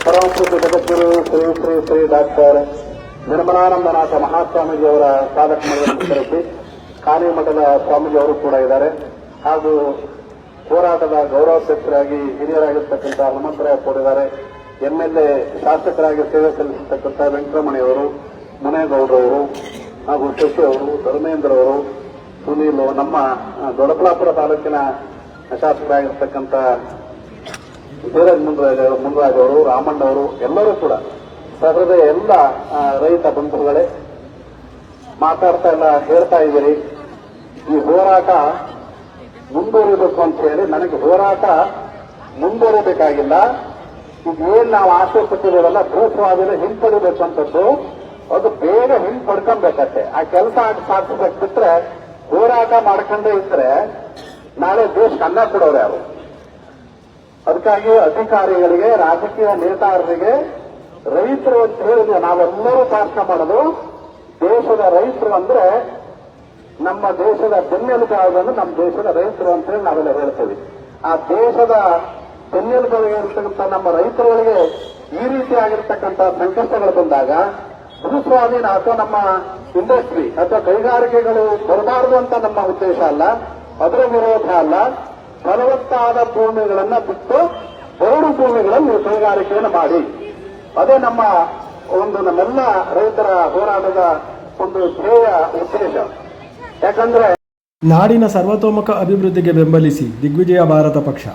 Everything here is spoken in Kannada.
ಪರಮಪೂಜ್ಯ ಜಗದ್ಗುರು ಶ್ರೀ ಶ್ರೀ ಶ್ರೀ ಡಾಕ್ಟರ್ ನಿರ್ಮಲಾನಂದನಾಥ ಮಹಾಸ್ವಾಮೀಜಿಯವರ ಪಾದಕಮಲವನ್ನು ಕರೆಸಿ ಕಾನಿ ಮಠದ ಸ್ವಾಮೀಜಿಯವರು ಕೂಡ ಇದ್ದಾರೆ. ಹಾಗೂ ಹೋರಾಟದ ಗೌರವಾಧ್ಯಕ್ಷರಾಗಿ ಹಿರಿಯರಾಗಿರ್ತಕ್ಕಂಥ ಹನುಮಂತರಾಯ ಕೊಡಿದ್ದಾರೆ. ಎಂಎಲ್ಎ ಶಾಸಕರಾಗಿ ಸೇವೆ ಸಲ್ಲಿಸತಕ್ಕಂಥ ವೆಂಕಟರಮಣಿಯವರು, ಮುನೇಗೌಡರವರು ಹಾಗೂ ಶಶಿ ಅವರು, ಧರ್ಮೇಂದ್ರ ಅವರು, ಸುನೀಲ್, ನಮ್ಮ ದೊಡ್ಡಬಳ್ಳಾಪುರ ತಾಲೂಕಿನ ಶಾಸಕರಾಗಿರ್ತಕ್ಕಂಥ ಧೀರಜ್ ಮುನ್ರಾಜ್ ಅವರು, ರಾಮಣ್ಣವರು ಎಲ್ಲರೂ ಕೂಡ ಸಹೃದಯ ಎಲ್ಲ ರೈತ ಬಂಧುಗಳೇ ಮಾತಾಡ್ತಾ ಎಲ್ಲ ಹೇಳ್ತಾ ಇದ್ದೀರಿ. ಈ ಹೋರಾಟ ಮುಂದುವರಿಬೇಕು ಅಂತ ಹೇಳಿ ನನಗೆ ಹೋರಾಟ ಮುಂದುವರಿಬೇಕಾಗಿಲ್ಲ. ಈಗ ಏನ್ ನಾವು ಆಸೆ ಪಟ್ಟಿರೋದಲ್ಲ ಭೂಸ್ವಾಧೀನ ಹಿಂಪಡಿಬೇಕಂತದ್ದು ಅದು ಬೇಗ ಹಿಂಪಡ್ಕೊಬೇಕಷ್ಟೆ. ಆ ಕೆಲಸ ಸಾಧಿಸಬೇಕು ಬಿಟ್ರೆ ಹೋರಾಟ ಮಾಡ್ಕೊಂಡೇ ಇದ್ರೆ ನಾಳೆ ದೇಶಕ್ಕೆ ಅನ್ನ ಕೊಡೋರು ಯಾರು? ಅದಕ್ಕಾಗಿ ಅಧಿಕಾರಿಗಳಿಗೆ, ರಾಜಕೀಯ ನೇತಾರರಿಗೆ ರೈತರು ಅಂತ ಹೇಳಿದ್ರೆ ನಾವೆಲ್ಲರೂ ಪ್ರಾರ್ಥನೆ ಮಾಡೋದು ದೇಶದ ರೈತರು ಅಂದ್ರೆ ನಮ್ಮ ದೇಶದ ಬೆನ್ನೆಲುಬು ಯಾವುದಂದ್ರೆ ನಮ್ಮ ದೇಶದ ರೈತರು ಅಂತ ಹೇಳಿ ನಾವೆಲ್ಲ ಹೇಳ್ತೀವಿ. ಆ ದೇಶದ ಬೆನ್ನೆಲುಬುಗಳಿಗೆ ಇರ್ತಕ್ಕಂಥ ನಮ್ಮ ರೈತರುಗಳಿಗೆ ಈ ರೀತಿಯಾಗಿರ್ತಕ್ಕಂಥ ಸಂಕಷ್ಟಗಳು ಬಂದಾಗ ಭೂಸ್ವಾಧೀನ ಅಥವಾ ನಮ್ಮ ಇಂಡಸ್ಟ್ರಿ ಅಥವಾ ಕೈಗಾರಿಕೆಗಳು ಬರಬಾರದು ಅಂತ ನಮ್ಮ ಉದ್ದೇಶ ಅಲ್ಲ, ಅದರ ವಿರೋಧ ಅಲ್ಲ. ಫಲವತ್ತಾದ ಭೂಮಿಗಳನ್ನ ಬಿಟ್ಟು ಬರಡು ಭೂಮಿಗಳಲ್ಲಿ ಕೈಗಾರಿಕೆಯನ್ನು ಮಾಡಿ, ಅದೇ ನಮ್ಮ ನಮ್ಮೆಲ್ಲ ರೈತರ ಹೋರಾಟದ ಒಂದು ಧ್ಯೇಯ ಉದ್ದೇಶ. ಯಾಕಂದ್ರೆ ನಾಡಿನ ಸರ್ವತೋಮುಖ ಅಭಿವೃದ್ಧಿಗೆ ಬೆಂಬಲಿಸಿ ದಿಗ್ವಿಜಯ ಭಾರತ ಪಕ್ಷ.